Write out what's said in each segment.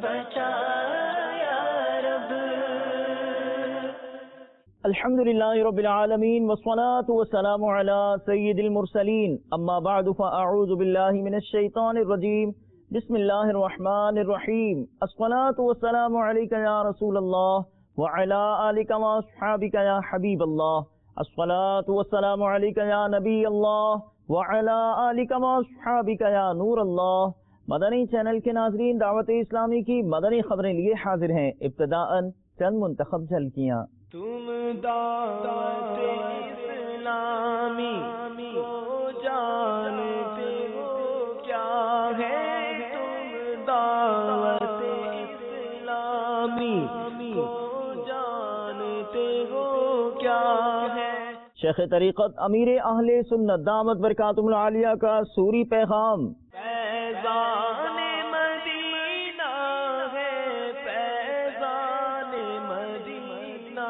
بچا یا رب۔ الحمدللہ رب العالمین والصلاة والسلام علی سید المرسلین، اما بعد فاعوذ باللہ من الشیطان الرجیم، بسم اللہ الرحمن الرحیم۔ الصلاة والسلام علیک یا رسول اللہ وعلی آلک واصحابک یا حبیب اللہ، الصلاة والسلام علیک یا نبی اللہ وعلی آلک واصحابک یا نور اللہ۔ مدنی چینل کے ناظرین، دعوت اسلامی کی مدنی خبریں لیے حاضر ہیں۔ ابتداءً چند منتخب جھلکیاں۔ تم دعوت اسلامی کو جانتے ہو کیا ہے، تم دعوت اسلامی کو جانتے ہو کیا ہے۔ شیخ طریقت امیر اہل سنت دامت برکاتہ العالیہ کا سوری پیغام۔ فیضان مدینہ ہے، فیضان مدینہ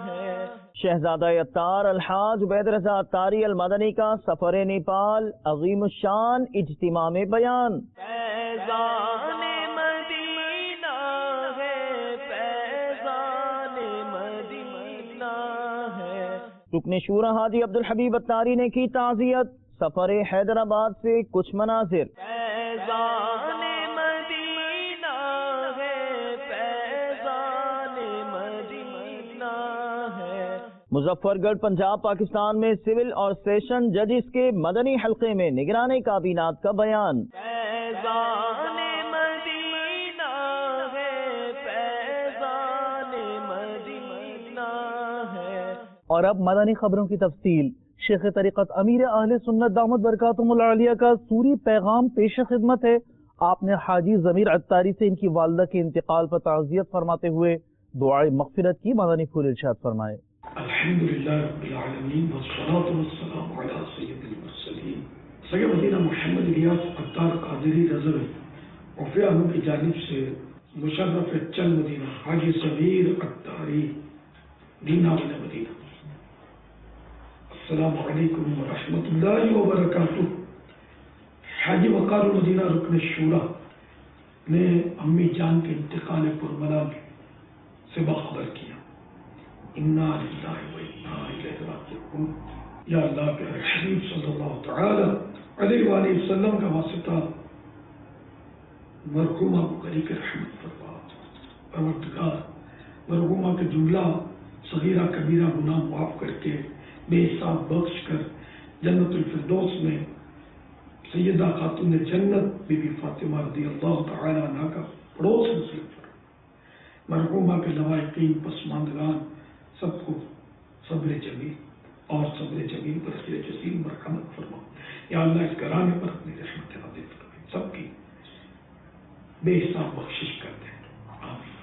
ہے۔ شہزادہ اتار الحاج عبید رضا اتاری المدنی کا سفر نیپال، عظیم الشان اجتماع میں بیان۔ فیضان مدینہ ہے، فیضان مدینہ ہے۔ رکن شورا حاجی عبدالحبیب اتاری نے کی تعزیت، سفر حیدرآباد سے کچھ مناظر۔ فیضان مدینہ ہے، فیضان مدینہ ہے۔ مظفر گڑھ پنجاب پاکستان میں سول اور سیشن ججز کے مدنی حلقے میں نگران کابینات کا بیان۔ فیضان مدینہ ہے، فیضان مدینہ ہے۔ اور اب مدنی خبروں کی تفصیل۔ شیخ طریقت امیر اہل سنت دامت برکاتہم العالیہ کا سوری پیغام پیش خدمت ہے۔ آپ نے حاجی ضمیر اتاری سے ان کی والدہ کے انتقال پر تعزیت فرماتے ہوئے دعائے مغفرت کی مدنی پھول ارشاد فرمائے۔ الحمدللہ رب العالمین والصلاة والسلام علی سید المرسلین سید مدینہ محمد الیاس اتار قادری رضوی رفیع عنہ کی جانب سے مشرف چل مدینہ حاجی ضمیر اتاری دینا والا مدینہ، السلام علیکم ورحمۃ اللہ وبرکاتہ۔ حاجی وقار المدینہ رکن شورا نے امی جان کے انتقال پرمنال سے باخبر کیا۔ انا للہ و انا الیہ راجعون۔ یا اللہ کے حبیب صلی اللہ تعالی علیہ وآلہ وسلم کا واسطہ مرحومہ کو قریب رحمت فرما۔ پروردگار مرحومہ کے جملہ صغیرہ کبیرہ گناہ معاف کر کے بے حساب بخش کر جنت الفردوس میں سیدہ خاتون جنت بی بی فاطمہ رضی اللہ تعالی عنہ کا پڑوس نصیب فرما۔ مرحومہ کے لوائقین پسماندگان سب کو صبر جمیل اور صبر جمیل پر اجر جزیل مرحمت فرما۔ یا اللہ اس گھرانے پر اپنی رحمت نازل فرما، سب کی بے حساب بخشش کرتے ہیں، آمین۔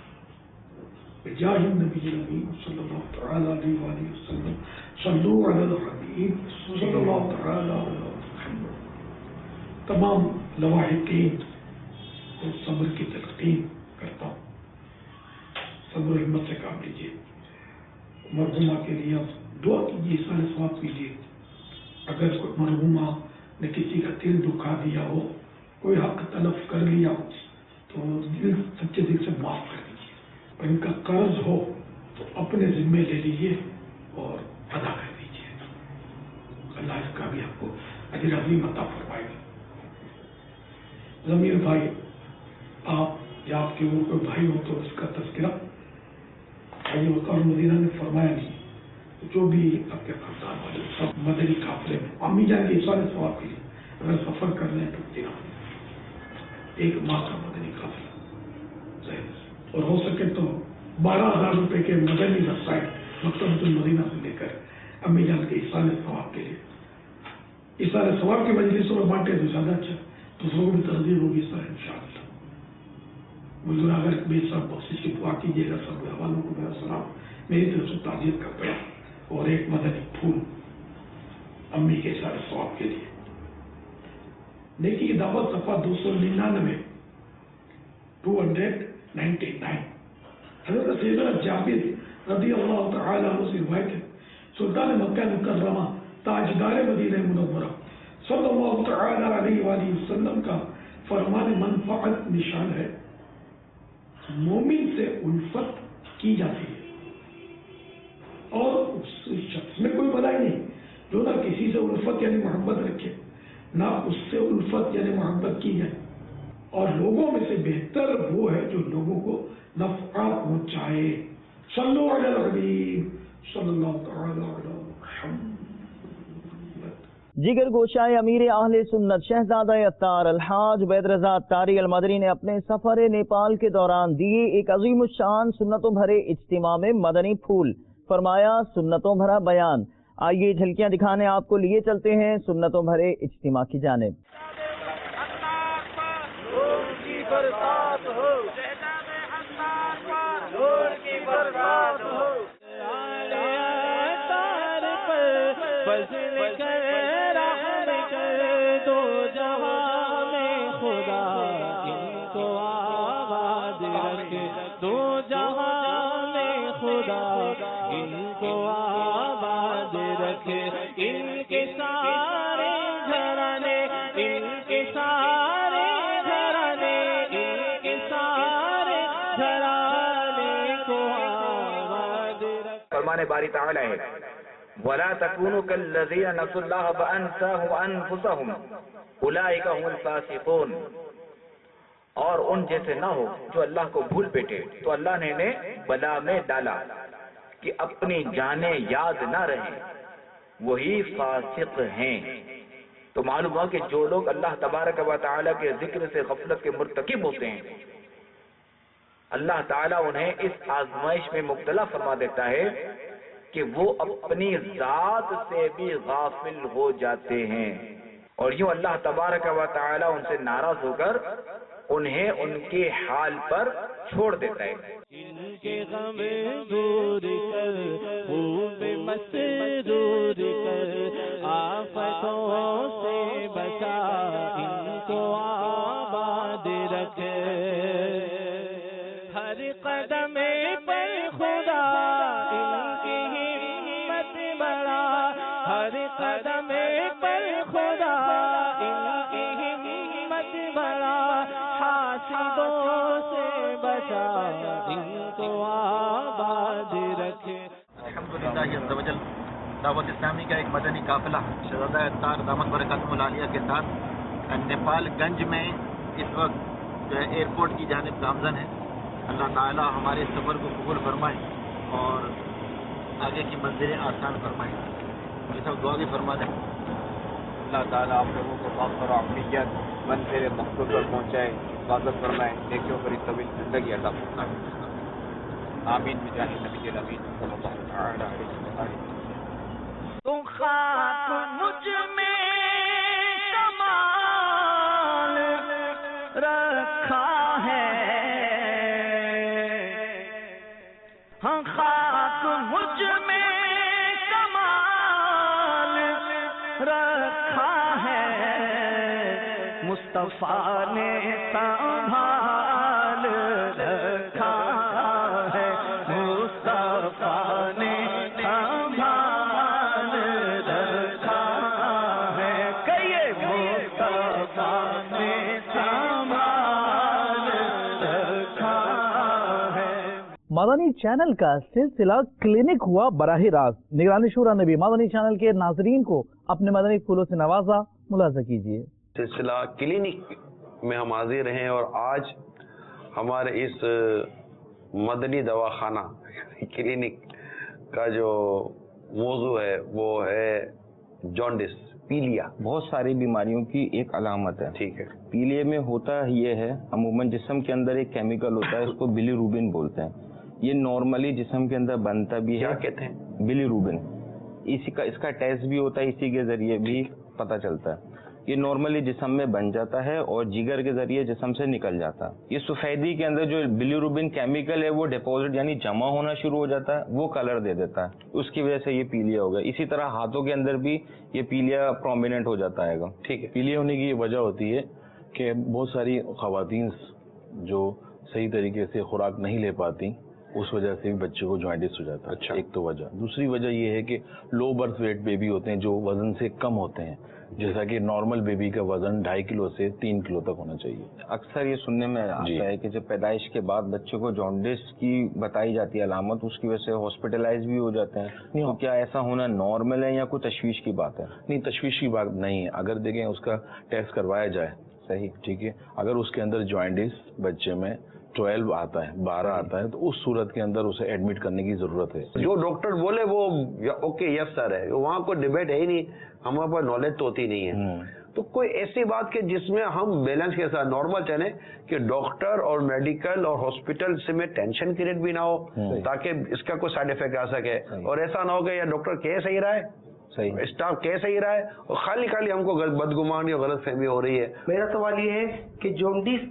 بجاہ النبی الامین صلی اللہ تعالی علیہ وآلہ وسلم، صلو علی الحبیب صلی اللہ تعالی علیہ وسلم۔ تمام لواحقین کو صبر کی تلقین کرتا ہوں، صبر و ہمت سے کام لیجیے۔ مرحومہ کے لیے آپ دعا کیجیے، سارے ثواب کیجیے۔ اگر کوئی مرحومہ نے کسی کا دل دکھا دیا ہو، کوئی حق تلف کر لیا ہو تو دل سچے دل سے معاف کر دیجیے، اور ان کا قرض ہو تو اپنے ذمے لے لیجیے اور ادا کر دیجیے۔ اللہ اس کا بھی آپ کو اجر عظیم عطا فرمائے گا۔ ضمیر بھائی، آپ یا آپ کے اور کوئی بھائی ہو تو اس کا تذکرہ حاجی وقار مدینہ نے فرمایا نہیں، جو بھی آپ کے خاندان والے سب مدنی قافلے میں امی جان کے سارے ثواب کے لیے اگر سفر کر رہے ہیں تو دینا ایک ماہ کا مدنی قافلہ، اور ہو سکے تو 12,000 روپے کے مدنی وسائل مکتبۃ المدینہ سے لے کر امی جان کے ایصال ثواب کے لیے، ایصال ثواب کی مجلسوں میں بانٹے تو زیادہ اچھا، دوسروں کو بھی ترغیب ہوگی سر انشاءاللہ۔ مجھے اگر بے سب بخشش کی دعا کیجیے گا، سب حوالوں کو میرا سلام، میری طرف سے تعزیت کا بیان اور ایک مدنی پھول امی کے سارے ثواب کے لیے۔ نیکی کی دعوت صفحہ 299 299۔ حضرت سیدنا جابر رضی اللہ تعالی عنہ سے روایت ہے، سلطان مکہ مکرمہ تاجدار مدینہ منورہ صلی اللہ تعالی علیہ وآلہ وسلم کا فرمان منفعت نشان ہے मोमिन से उल्फत की जाती है, और उस शख्स में कोई भलाई नहीं जो ना किसी से उल्फत यानी मोहब्बत रखे, ना उससे उल्फत यानी मोहब्बत की जाए। और लोगों में से बेहतर वो है जो लोगों को नफ़ा पहुंचाए। सल्लल्लाहु अलैहि वसल्लम। जिगर गोशाए अमीर आहले सुन्नत शहजादा अत्तार अलहाज उबैद रज़ा अत्तारी अलमदनी ने अपने सफर नेपाल के दौरान दिए एक अजीम शान सुन्नतों भरे इज्तिमा में मदनी फूल, फरमाया सुन्नतों भरा बयान। आइए झलकियां दिखाने आपको लिए चलते हैं सुन्नतों भरे इज्तिमा की जानिब। फरमाने बारी ताला है, वला तकूनु कल्लज़ीना नसुल्लाह फअनसाहुम अनफुसहुम उलाइका हुमुल फासिकून। और उन जैसे ना हो जो अल्लाह को भूल बैठे तो अल्लाह ने इन्हें बला में डाला कि अपनी जानें याद ना रहे, वही फासिक हैं। तो मालूम हुआ कि जो लोग अल्लाह तबारक व तआला के जिक्र से गफलत के मुर्तकिब होते हैं, अल्लाह ताला उन्हें इस आजमाइश में मुब्तला फरमा देता है कि वो अपनी जात से भी गाफिल हो जाते हैं, और यूं अल्लाह तबारक व तआला उनसे नाराज होकर उन्हें उनके हाल पर छोड़ देता है। इनके गम दूर कर, खूब मसरूर कर, आफतों से बचा, इनको आबाद रखे। हर कदम पर खुदा इनकी हिम्मत बढ़ा, हर कदम पर खुदा इनकी हिम्मत बढ़ा, हासिदों से बचा, इनको आबाद रखे। अल्हम्दुलिल्लाह अज़्ज़ा वजल दावत इस्लामी का एक मदनी काफिला शहज़ादा अत्तार दामत बरकातुहुल आलिया के साथ नेपाल गंज में इस वक्त जो है एयरपोर्ट की जानिब गामज़न है। अल्लाह ताला हमारे सफ़र को कबूल फरमाए और आगे की मंजिलें आसान फरमाए। ये सब दुआ भी फरमा दें। अल्लाह ताला आप लोगों को मग़फ़िरत और आफ़ियत मंज़िल मक़सूद पर पहुँचाए, हिफाज़त फरमाए, नेकियों पर तवील ज़िंदगी अता फरमाए। आमीन बिजाहि नबी अमीन सल्लल्लाहु अलैहि वसल्लम। तुम खाक मुझ में कमाल रखा है, हाँ खाक मुझ में कमाल रखा है, मुस्तफा ने संभाल रखा है, मुस्तफा ने संभाल रखा है, कहिए मुस्तफा ने संभाल रखा है। मादानी चैनल का सिलसिला क्लिनिक हुआ बराह रास्त। निगरानी शूरा ने भी मादानी चैनल के नाजरीन को अपने मदनी फूलों से नवाजा। मुलाजा कीजिए। सिलसिला क्लिनिक में हम हाजिर हैं और आज हमारे इस मदनी दवाखाना क्लिनिक का जो मौजू है वो है जॉन्डिस, पीलिया। बहुत सारी बीमारियों की एक अलामत है। ठीक है। पीलिया में होता ये है, अमूमन जिस्म के अंदर एक केमिकल होता है, उसको बिलीरुबिन बोलते हैं। ये नॉर्मली जिस्म के अंदर बनता भी है। क्या कहते हैं? बिलीरुबिन। इसका टेस्ट भी होता है, इसी के जरिए भी पता चलता है। ये नॉर्मली जिस्म में बन जाता है और जिगर के जरिए जिस्म से निकल जाता है। ये सफेदी के अंदर जो बिलीरुबिन केमिकल है वो डिपॉजिट यानी जमा होना शुरू हो जाता है, वो कलर दे देता है, उसकी वजह से ये पीलिया हो गया। इसी तरह हाथों के अंदर भी ये पीलिया प्रोमिनेंट हो जाता है। ठीक है। पीलिया होने की ये वजह होती है कि बहुत सारी ख़वातीन जो सही तरीके से खुराक नहीं ले पाती, उस वजह से भी बच्चे को जॉन्डिस हो जाता है। अच्छा। एक तो वजह। दूसरी वजह ये है कि लो बर्थ वेट बेबी होते हैं जो वजन से कम होते हैं, जैसा कि नॉर्मल बेबी का वजन 2.5 किलो से 3 किलो तक होना चाहिए। अक्सर ये सुनने में आता है कि जब पैदाइश के बाद बच्चों को जॉन्डिस की बताई जाती है अलामत, उसकी वजह से हॉस्पिटलाइज भी हो जाते हैं, तो क्या ऐसा होना नॉर्मल है या कोई तशवीश की बात है? नहीं, तशवीश की बात नहीं है। अगर देखें उसका टेस्ट करवाया जाए, सही, ठीक है, अगर उसके अंदर जॉन्डिस बच्चे में 12 आता है, 12 आता है, तो उस सूरत के अंदर उसे एडमिट करने की जरूरत है। जो डॉक्टर बोले वो ओके यस सर है, वहाँ कोई डिबेट है ही नहीं, हमारे पास नॉलेज तो होती नहीं है। तो कोई ऐसी बात कि जिसमें हम बैलेंस के साथ नॉर्मल चले कि डॉक्टर और मेडिकल और हॉस्पिटल से में टेंशन क्रिएट भी ना हो, ताकि इसका कोई साइड इफेक्ट आ सके, और ऐसा ना हो कि यार डॉक्टर कह सही रहा है, सही स्टाफ कह सही रहा है, और खाली हमको बदगुमानी और गलत फहमी हो रही है। मेरा सवाल ये है कि जॉन्डिस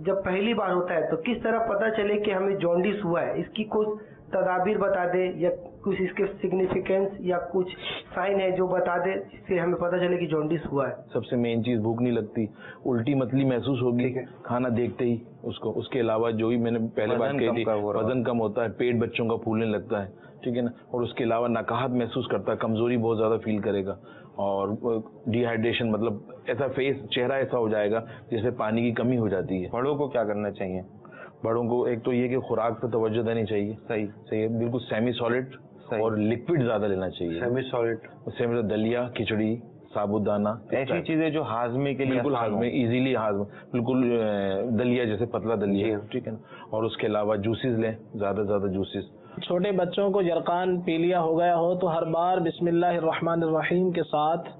जब पहली बार होता है तो किस तरह पता चले कि हमें जॉन्डिस हुआ है? इसकी कुछ तदाबीर बता दे, या कुछ इसके सिग्निफिकेंस या कुछ साइन है जो बता दे जिससे हमें पता चले कि जॉन्डिस हुआ है। सबसे मेन चीज, भूख नहीं लगती, उल्टी मतली महसूस होगी खाना देखते ही उसको। उसके अलावा जो भी मैंने पहले बात कही थी, वजन कम होता है, पेट बच्चों का फूलने लगता है, ठीक है ना, और उसके अलावा नकाहत महसूस करता है, कमजोरी बहुत ज्यादा फील करेगा, और डिहाइड्रेशन, मतलब ऐसा फेस, चेहरा ऐसा हो जाएगा जैसे पानी की कमी हो जाती है। बड़ों को क्या करना चाहिए? बड़ों को एक तो ये कि खुराक पर तवज्जो देनी चाहिए, सही है, बिल्कुल सेमी सॉलिड और लिक्विड ज्यादा लेना चाहिए। सेमी सॉलिड, दलिया, खिचड़ी, साबुदाना, ऐसी चीजें जो हाजमे के लिए बिल्कुल हाजमे, इजीली हाजमे, बिल्कुल दलिया जैसे पतला दलिया, ठीक है ना, और उसके अलावा जूसेस लें, ज्यादा जूसेस। छोटे बच्चों को जरकान पीलिया हो गया हो तो हर बार बिस्मिल्लाहिर्रहमानिर्रहीम के साथ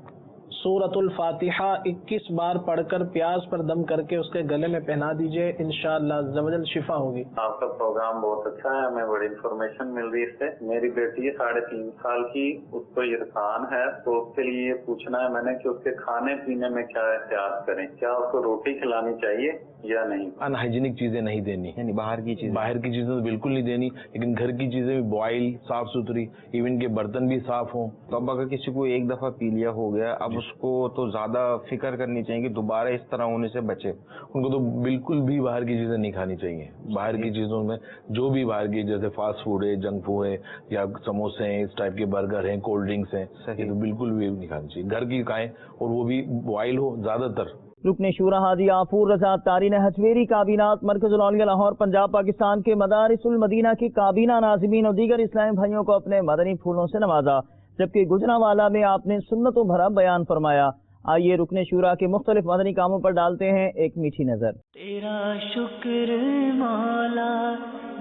सूरतुल फातिहा 21 बार पढ़कर प्याज पर दम करके उसके गले में पहना दीजिए, इंशाअल्लाह अज़्ज़ वजल शिफा होगी। आपका प्रोग्राम बहुत अच्छा है, हमें बड़ी इन्फॉर्मेशन मिल रही है इससे। मेरी बेटी है 3.5 साल की, उसको इरफान है, तो उसके लिए ये पूछना है मैंने कि उसके खाने पीने में क्या एहतियात करें, क्या उसको रोटी खिलानी चाहिए या नहीं? अनहाइजीनिक चीजें नहीं देनी, यानी बाहर की चीजें तो बिल्कुल नहीं देनी, लेकिन घर की चीजें भी बॉइल, साफ सुथरी, इवन के बर्तन भी साफ हों। तो अब अगर किसी को एक दफा पी लिया हो गया, अब उसको तो ज्यादा फिक्र करनी चाहिए कि दोबारा इस तरह होने से बचे। उनको तो बिल्कुल भी बाहर की चीजें नहीं खानी चाहिए। बाहर की चीजों में जो भी बाहर की, जैसे फास्ट फूड है, जंक फूड है, या समोसे हैं, इस टाइप के बर्गर हैं, कोल्ड ड्रिंक्स हैं, ये तो बिल्कुल भी नहीं खानी चाहिए। घर की खाएं, और वो भी बॉइल हो ज्यादातर। रुकन शूरा हाजी आफूर रजा तारीन हजवेरी काबीनात मरकजुल औलिया लाहौर पंजाब पाकिस्तान के मदारिसुल मदीना की काबीना नाज़िमीन और दीगर इस्लामी भाइयों को अपने मदनी फूलों से नवाजा, जबकि गुजरांवाला में आपने सुन्नतों भरा बयान फरमाया। आइए रुकन शूरा के मुख्तलिफ मदनी कामों पर डालते हैं एक मीठी नजर। तेरा शुक्र मौला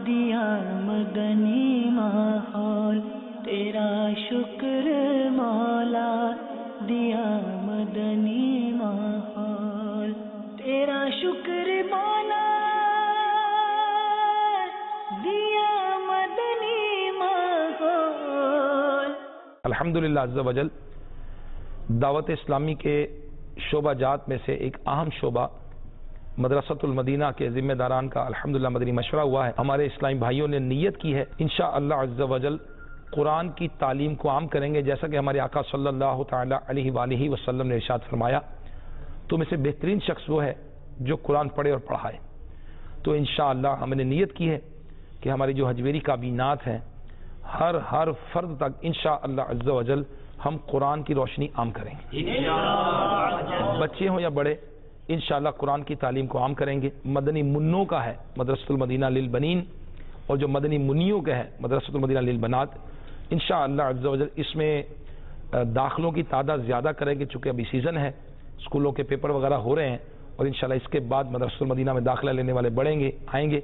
दिया मदनी माहौल, तेरा शुक्र मौला दिया मदनी माहौल, तेरा शुक्र मौला दिया मदनी माहौल। अल्हम्दुलिल्लाह अज़्ज़ वजल दावत इस्लामी के शोबा जात में से एक अहम शोबा मदरसतुल मदीना के जिम्मेदारान का अल्हम्दुलिल्लाह मदनी मशवरा हुआ है। हमारे इस्लामी भाइयों ने नियत की है इंशाअल्लाह अज़्ज़ वजल कुरान की तालीम को आम करेंगे, जैसा कि हमारे आका सल्लल्लाहु तआला अलैहि वसल्लम ने इरशाद फरमाया, तुम में से बेहतरीन शख्स वो है जो कुरान पढ़े और पढ़ाए। तो इंशाअल्लाह हमने नियत की है कि हमारी जो हजवेरी काबीनात हैं, हर फर्द तक इंशाअल्लाह अज़्ज़ वजल हम कुरान की रोशनी आम करेंगे। बच्चे हों या बड़े, इंशाअल्लाह कुरान की तालीम को आम करेंगे। मदनी मुन्नों का है मदरसतुल मदीना लिल बनीन, और जो मदनी मुनियों का है मदरसतुल मदीना लिल बनात। इंशाअल्लाह अज़्ज़ वजल इसमें दाखिलों की तादाद ज़्यादा करेंगे, चूँकि अभी सीज़न है, स्कूलों के पेपर वगैरह हो रहे हैं, और इंशाअल्लाह इसके बाद मदरसतुल मदीना में दाखिला लेने वाले बढ़ेंगे, आएंगे।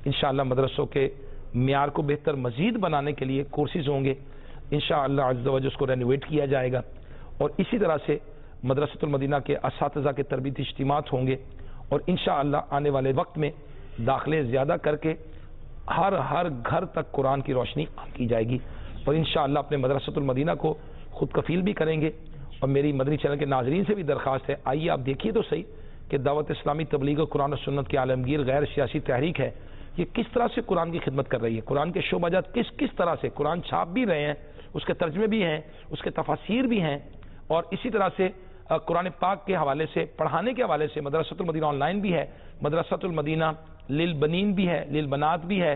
इंशाअल्लाह मदरसों के म्यार को बेहतर मज़ीद बनाने के लिए कोर्सेज़ होंगे, इंशाअल्लाह अज़्ज़ वजल उसको रेनोवेट किया जाएगा। और इसी तरह से मदरसतुल मदीना के असातिज़ा के तरबीती इज्तिमात होंगे, और इंशाअल्लाह आने वाले वक्त में दाखिले ज़्यादा करके हर घर तक कुरान की रोशनी की जाएगी। और इंशाअल्लाह अपने मदरसतुल मदीना को खुद कफील भी करेंगे। और मेरी मदनी चैनल के नाजरीन से भी दरख्वास्त है, आइए आप देखिए तो सही कि दावत इस्लामी तबलीग और कुरान और सुन्नत की आलमगीर गैर सियासी तहरीक है, ये किस तरह से कुरान की खिदमत कर रही है। कुरान के शोबाजात किस तरह से कुरान छाप भी रहे हैं, उसके तर्जमे भी हैं, उसके तफासीर भी हैं, और इसी तरह से कुरान पाक के हवाले से, पढ़ाने के हवाले से मदरसतुल मदीना ऑनलाइन भी है, मदरसतुल मदीना लिल बनीन भी है, लिल बनात भी है,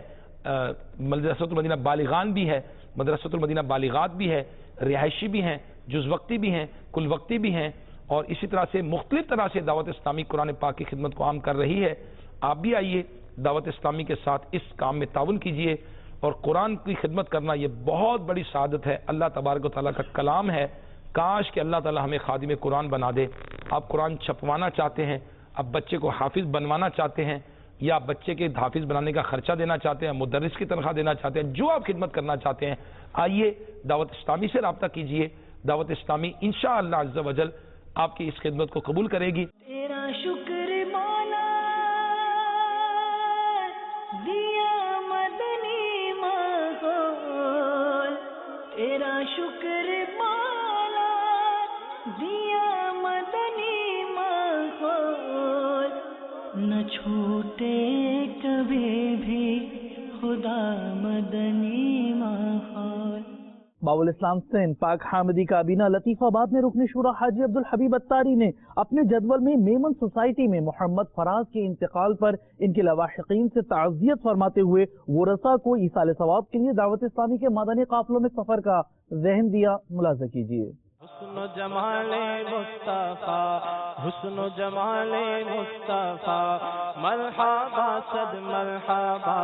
मदरसतुल मदीना बालिगान भी है, मदरसतुल मदीना बालिगात भी है, रिहायशी भी हैं, जुज़ वक्ती भी हैं, कुल वक्ती भी हैं, اور اسی طرح سے مختلف طرح سے دعوت اسلامی قرآن پاک کی خدمت کو عام کر رہی ہے. آپ بھی آئیے دعوت اسلامی کے ساتھ اس کام میں تعاون کیجیے, اور قرآن کی خدمت کرنا یہ بہت بڑی سعادت ہے. اللہ تبارک و تعالیٰ کا کلام ہے, کاش کہ اللہ تعالیٰ ہمیں خادم قرآن بنا دے. آپ قرآن چھپوانا چاہتے ہیں, آپ بچے کو حافظ بنوانا چاہتے ہیں, یا بچے کے حافظ بنانے کا خرچہ دینا چاہتے ہیں, مدرس کی تنخواہ دینا چاہتے ہیں, جو آپ خدمت کرنا چاہتے ہیں, آئیے دعوت اسلامی سے رابطہ کیجیے. دعوت اسلامی انشاءاللہ عز و جل آپ کی اس خدمت کو قبول کرے گی. تیرا شکر مولا دیا مدنی ماحول, تیرا شکر مولا دیا مدنی ماحول, نہ چھوٹے کبھی بھی خدا مدنی ماحول. باب الاسلام سندھ پاک حامدی کابینہ لطیف آباد میں رکن شورا حاجی عبدالحبیب اتاری نے اپنے جدول میں میمن سوسائٹی میں محمد فراز کے انتقال پر ان کے لواحقین سے تعزیت فرماتے ہوئے ورثاء کو ایصال ثواب کے لیے دعوت اسلامی کے مدنی قافلوں میں سفر کا ذہن دیا. ملاحظہ کیجیے. حسن و جمال مصطفیٰ, حسن و جمال مصطفیٰ, مرحبا صد مرحبا,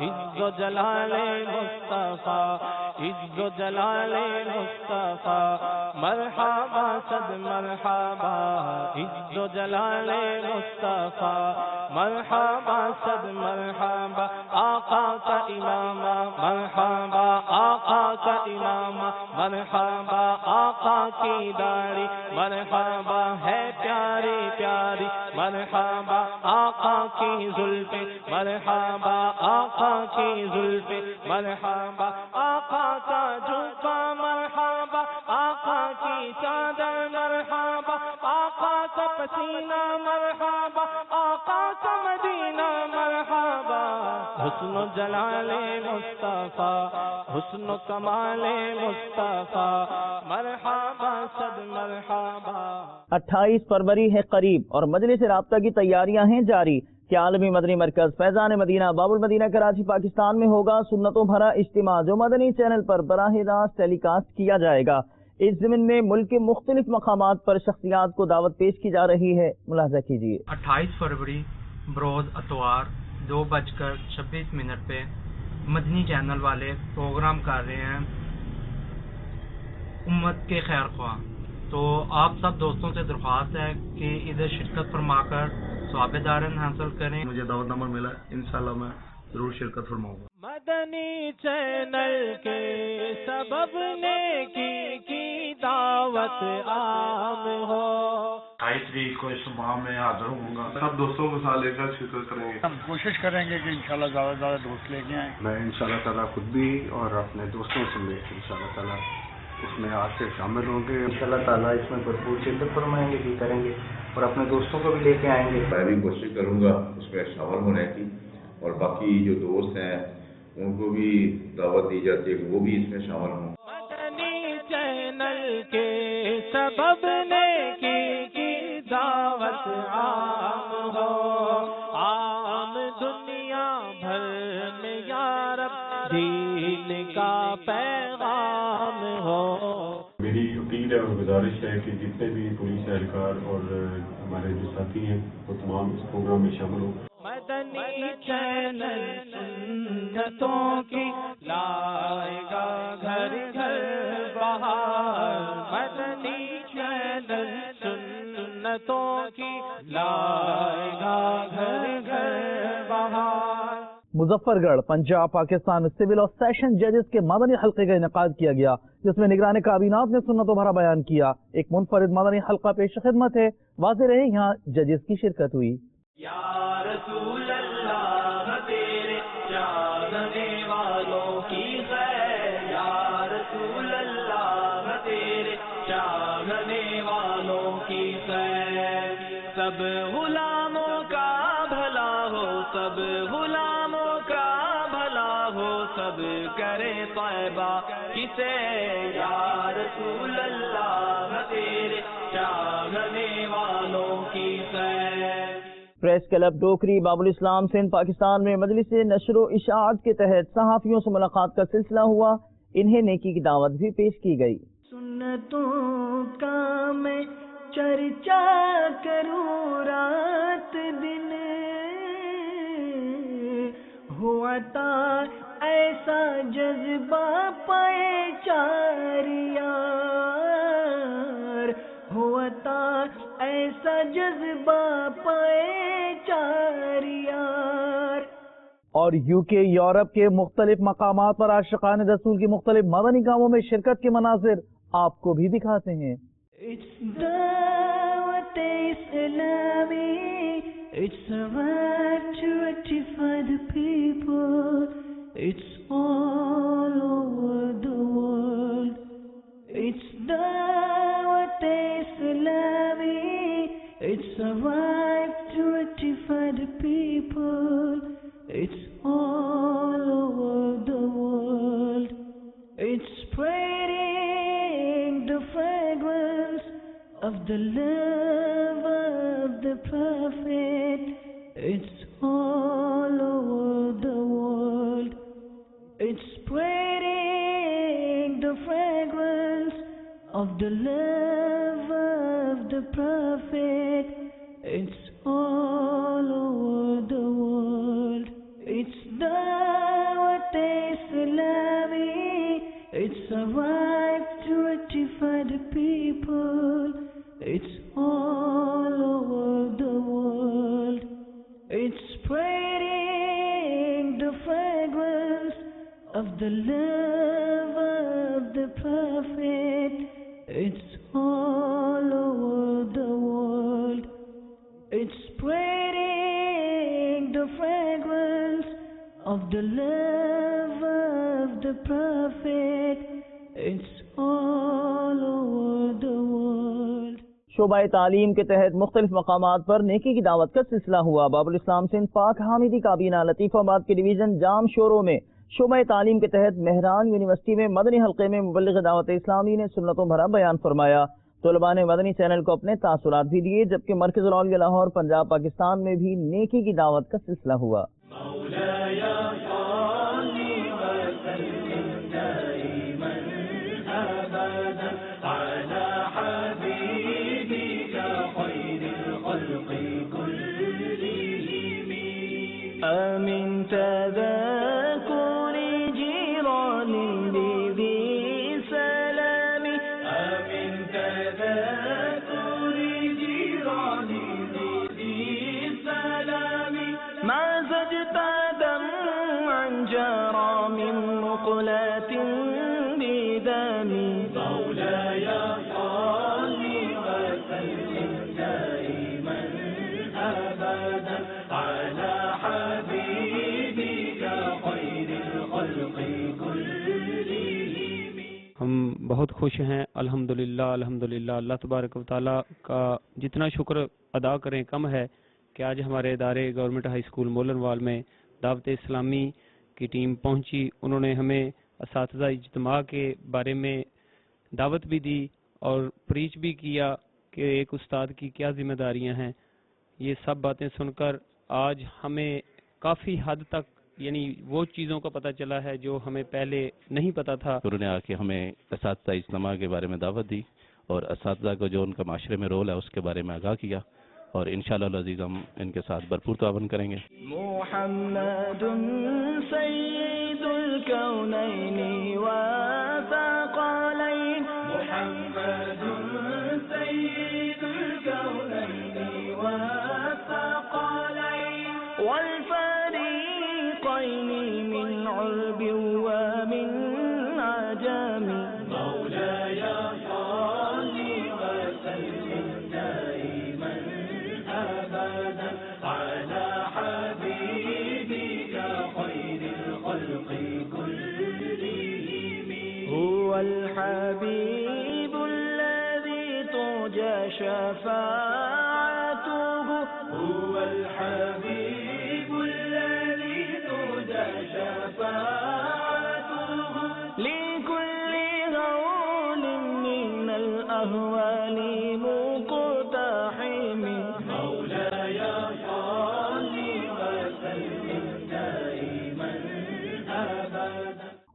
عز و جلال مصطفیٰ, عز و جلال مصطفیٰ, مرحبا صد مرحبا, عز و جلال مصطفیٰ, مرحبا صد مرحبا, آقا کا امامہ مرحبا, آقا کا امامہ مرحبا, آقا کی داڑھی مرحبا ہے پیاری پیاری, مرحبا آقا کی زلفیں مرحبا, آقا کی زلفیں مرحبا, آقا کا جوبہ مرحبا, آقا کی چادر مرحبا, آقا کا پسینہ مرحبا, آقا کا مدینہ مرحبا. حسن و جلال مصطفیٰ, حسن و کمال مصطفیٰ, مرحبا صد مرحبا. 28 فروری ہے قریب اور مجلس رابطہ کی تیاریاں ہیں جاری کہ عالمی مدنی مرکز فیضان مدینہ باب المدینہ کراچی پاکستان میں ہوگا سنتوں بھرا اجتماع, جو مدنی چینل پر براہ راست ٹیلی کاسٹ کیا جائے گا. اس ضمن میں ملک کے مختلف مقامات پر شخصیات کو دعوت پیش کی جا رہی ہے. ملاحظہ کیجیے. 28 فروری بروز اتوار 2:26 پہ مدنی چینل والے پروگرام کر رہے ہیں امت کے خیر خواہ. تو آپ سب دوستوں سے درخواست ہے کہ ادھر شرکت فرما کر ثواب دارن حاصل کریں. مجھے دعوت نمبر ملا, انشاءاللہ میں ضرور شرکت فرماؤں گا. مدنی چینل کے سبب نیکی کی دعوت عام ہو. 28 تاریخ کو اس صبح میں حاضر ہوں گا. سب دوستوں کو ساتھ لے کر شرکت کریں گے. ہم کوشش کریں گے کہ انشاءاللہ زیادہ سے زیادہ دوست لے کے آئیں. میں انشاءاللہ تعالیٰ خود بھی اور اپنے دوستوں سمیت انشاءاللہ تعالیٰ اس میں آج سے شامل ہوں گے. انشاءاللہ تعالیٰ اس میں بھرپور شرکت فرمائیں گے, بھی کریں گے اور اپنے دوستوں کو بھی لے کے آئیں گے. میں بھی کوشش کروں گا اس میں شامل ہونے کی, اور باقی جو دوست ہیں ان کو بھی دعوت دی جاتی ہے کہ وہ بھی اس میں شامل ہوں. مدنی چینل کے سبب نیکی کی دعوت عام ہو, عام دنیا بھر میں یا رب دین کا پیغام ہو. میری اپیل ہے اور گزارش ہے کہ جتنے بھی پولیس اہلکار اور ہمارے جو ساتھی ہیں وہ تمام اس پروگرام میں شامل ہوں. مدنی چینل سنتوں کی لائے گا گھر گھر بہار. مدنی چینل سنتوں کی لائے گا گھر گھر بہار. مظفر گڑھ پنجاب پاکستان سول اور سیشن ججز کے مدنی حلقے کا انعقاد کیا گیا, جس میں نگران کابینات نے سنتوں بھرا بیان کیا. ایک منفرد مدنی حلقہ پیش خدمت ہے. واضح رہے یہاں ججز کی شرکت ہوئی. یا رسول اللہ تیرے جاننے والوں کی خیر, یا رسول اللہ تیرے جاننے والوں کی خیر. سب غلاموں کا بھلا ہو, سب غلاموں کا بھلا ہو, سب کرے طیبہ کسے, یا رسول اللہ تیرے جاننے والوں کی خیر. پریس کلب ڈوکری باب الاسلام سندھ پاکستان میں مجلس نشر و اشاعت کے تحت صحافیوں سے ملاقات کا سلسلہ ہوا. انہیں نیکی کی دعوت بھی پیش کی گئی. سنتوں کا میں چرچا کروں رات دن، ہو عطا ایسا جذبہ پائے چار یار، ہو عطا ایسا جذبہ پائے چار یار۔ اور یو کے یورپ کے مختلف مقامات پر عاشقان رسول کی مختلف مدنی کاموں میں شرکت کے مناظر آپ کو بھی دکھاتے ہیں۔ دعوت اسلامی، it's a right to rectify the people, it's all over the world. It's da'wat Islami, it's a right to rectify the people, it's all over the world. It's spreading the fragrance of the love of the Prophet, it's all over the world. It's spreading the fragrance of the love of the Prophet, it's all over the world. It's da'wat Islami, it's a right to rectify the people, it's all over the world. It's spreading the fragrance of the love of the Prophet, it's all over the world. It's spreading the fragrance of the love of the Prophet, it's all over the world. شعبہ تعلیم کے تحت مختلف مقامات پر نیکی کی دعوت کا سلسلہ ہوا۔ باب الاسلام سندھ پاک حامدی کابینہ لطیف آباد کے ڈویژن جام شورو میں شعبہ تعلیم کے تحت مہران یونیورسٹی میں مدنی حلقے میں مبلغ دعوت اسلامی نے سنتوں بھرا بیان فرمایا۔ طلباء نے مدنی چینل کو اپنے تاثرات بھی دیے، جبکہ مرکز العلویہ لاہور پنجاب پاکستان میں بھی نیکی کی دعوت کا سلسلہ ہوا۔ من تذاكر جيران بذي سلام، من تذاكر جيران بذي سلام، ما زجت دمعا جرى من مقلات بدم، مولاي صل وسلم دائما أبدا على ہم بہت خوش ہیں الحمدللہ اللہ تبارک و تعالیٰ کا جتنا شکر ادا کریں کم ہے کہ آج ہمارے ادارے گورنمنٹ ہائی اسکول مولن وال میں دعوت اسلامی کی ٹیم پہنچی۔ انہوں نے ہمیں اساتذہ اجتماع کے بارے میں دعوت بھی دی اور پریچ بھی کیا کہ ایک استاد کی کیا ذمہ داریاں ہیں۔ یہ سب باتیں سن کر آج ہمیں کافی حد تک یعنی وہ چیزوں کا پتہ چلا ہے جو ہمیں پہلے نہیں پتا تھا۔ انہوں نے آ کے ہمیں اساتذہ اجتماع کے بارے میں دعوت دی اور اساتذہ کو جو ان کا معاشرے میں رول ہے اس کے بارے میں آگاہ کیا، اور انشاءاللہ العزیز ہم ان کے ساتھ بھرپور تعاون کریں گے۔ محمد سید الکونین والثقلین، محمد سید الکونین والثقلین والفریقین من عرب ومن عجم، مولاي صل وسلم دائما أبدا على حبيبك خير الخلق كلهم، هو الحبيب الذي ترجى شفاعته، هو الحبيب الذي ترجى شفاعته، لكل هول من الأهوال مقتحم، مولاي صل وسلم دائما أبدا۔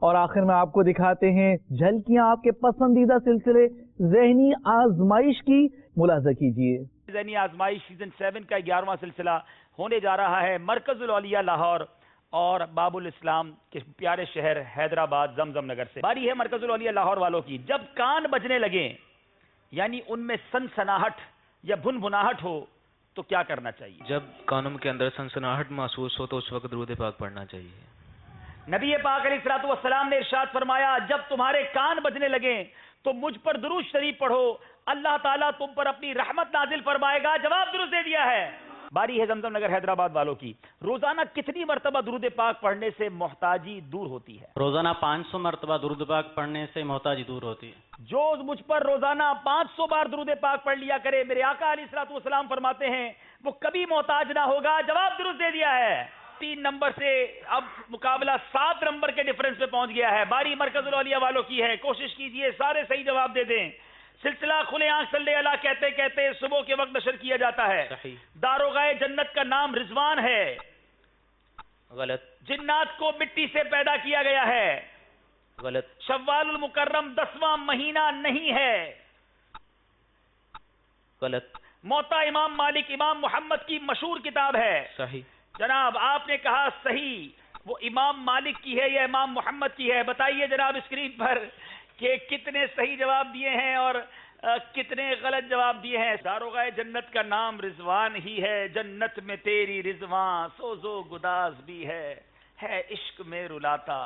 اور آخر میں آپ کو دکھاتے ہیں جھلکیاں آپ کے پسندیدہ سلسلے ذہنی آزمائش کی، मुलाजा कीजिए। ज़हनी आजमाइश सीजन 7 का 11वां सिलसिला होने जा रहा है मरकजुल औलिया लाहौर और बाबुल इस्लाम के प्यारे शहर हैदराबाद जमजम नगर से। बारी है मरकजुल औलिया लाहौर वालों की। जब कान बजने लगे यानी उनमें सनसनाहट या भुनभुनाहट हो तो क्या करना चाहिए? जब कानों के अंदर सनसनाहट महसूस हो तो उस वक्त दुरूद पाक पढ़ना चाहिए। नबी पाक अलैहिस्सलातु वस्सलाम ने इरशाद फरमाया, जब तुम्हारे कान बजने लगे तो मुझ पर दुरूद शरीफ पढ़ो, अल्लाह ताला तुम पर अपनी रहमत नाजिल फरमाएगा। जवाब दुरुस्त दे दिया है। बारी है जमजम नगर हैदराबाद वालों की। रोजाना कितनी मरतबा दुरूद पाक पढ़ने से मोहताजी दूर होती है? रोजाना 500 मरतबा दुरूद पाक पढ़ने से मोहताजी दूर होती है। जो मुझ पर रोजाना 500 बार दुरूद पाक पढ़ लिया करे, मेरे आका अलैहिस्सलातु वस्सलाम फरमाते हैं वो कभी मोहताज ना होगा। जवाब दुरुस्त दे दिया है। 3 नंबर से अब मुकाबला 7 नंबर के डिफरेंस पे पहुंच गया है। बारी मरकजुल औलिया वालों की है। कोशिश कीजिए सारे सही जवाब दे दें। सिलसिला खुले आंख सल्ले अला कहते कहते सुबह के वक्त नशर किया जाता है। दारोगाए जन्नत का नाम रिजवान है। गलत। जिन्नात को मिट्टी से पैदा किया गया है। गलत। शव्वालुल मुकर्रम 10वां महीना नहीं है। गलत। मोता इमाम मालिक इमाम मोहम्मद की मशहूर किताब है। सही। जनाब आपने कहा सही। वो इमाम मालिक की है या इमाम मोहम्मद की है? बताइए जनाब स्क्रीन पर कि कितने सही जवाब दिए हैं और कितने गलत जवाब दिए हैं। दारोगाए जन्नत का नाम रिजवान ही है। जन्नत में तेरी रिजवान सोजो गुदाज भी है इश्क में रुलाता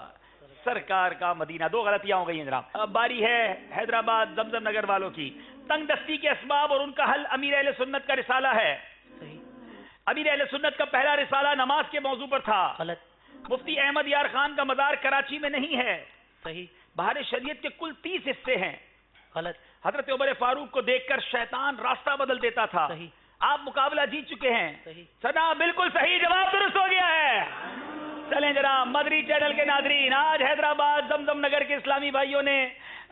सरकार का मदीना। 2 गलतियां हो गई हैं जनाब। अब बारी है हैदराबाद जमजम नगर वालों की। तंग दस्ती के असबाब और उनका हल अमीर अहले सुन्नत का रिसाला है। अमीर अहले सुन्नत का पहला रिसाला नमाज के मौजू पर था। मुफ्ती अहमद यार खान का मज़ार कराची में नहीं है। सही। बहार शरीयत के कुल 30 हिस्से हैं। गलत। हजरत उमर फारूक को देखकर शैतान रास्ता बदल देता था। सही। आप मुकाबला जीत चुके हैं। सही। सना बिल्कुल सही जवाब दुरुस्त हो गया है। चलें जरा मदरी चैनल के नाजरीन, आज हैदराबाद जमजम नगर के इस्लामी भाइयों ने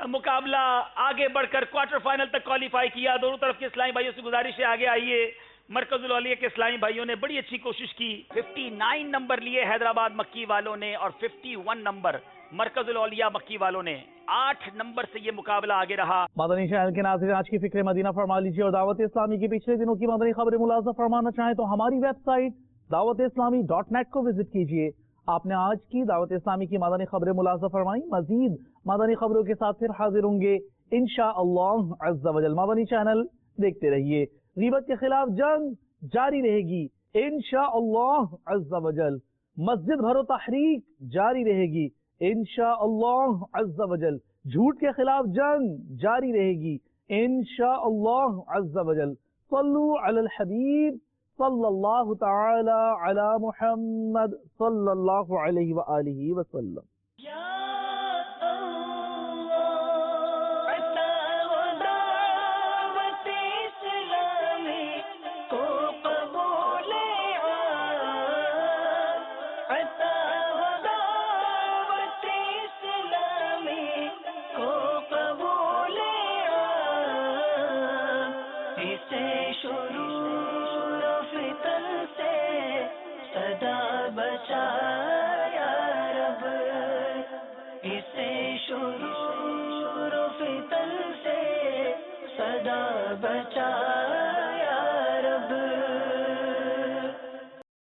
मुकाबला आगे बढ़कर क्वार्टर फाइनल तक क्वालिफाई किया। दोनों तरफ के इस्लामी भाइयों से गुजारिश है आगे आइए। मरकजुल औलिया के इस्लामी भाइयों ने बड़ी अच्छी कोशिश की। 59 नंबर लिए हैदराबाद मक्की वालों ने और 51 नंबर मरकजुल औलिया मक्की वालों ने। 8 नंबर से ये मुकाबला आगे रहा। मदनी चैनल के नाज़रीन, आज की फिक्र मदीना फरमा लीजिए और दावत इस्लामी की पिछले दिनों की मदनी खबरें मुलाज़ा फरमाना चाहें तो हमारी वेबसाइट dawat-islami.net को विजिट कीजिए। आपने आज की दावत इस्लामी की मदनी खबरें मुलाज़ा फरमाई। मजीद मदनी खबरों के साथ फिर हाजिर होंगे इंशाअल्लाह अज़्ज़ा वजल। मदनी चैनल देखते रहिए। ग़ीबत के खिलाफ जंग जारी रहेगी इंशाअल्लाह अज़्ज़ा वजल। मस्जिद भरो तहरीक जारी रहेगी इंशाअल्लाह अज़्ज़ा वजल। झूठ के खिलाफ जंग जारी रहेगी इंशाअल्लाह अज़्ज़ा वजल। सल्लु अलल हबीब सल्लल्लाहु तआला अला मुहम्मद सल्लल्लाहु अलैहि व आलिहि वसल्लम। बचा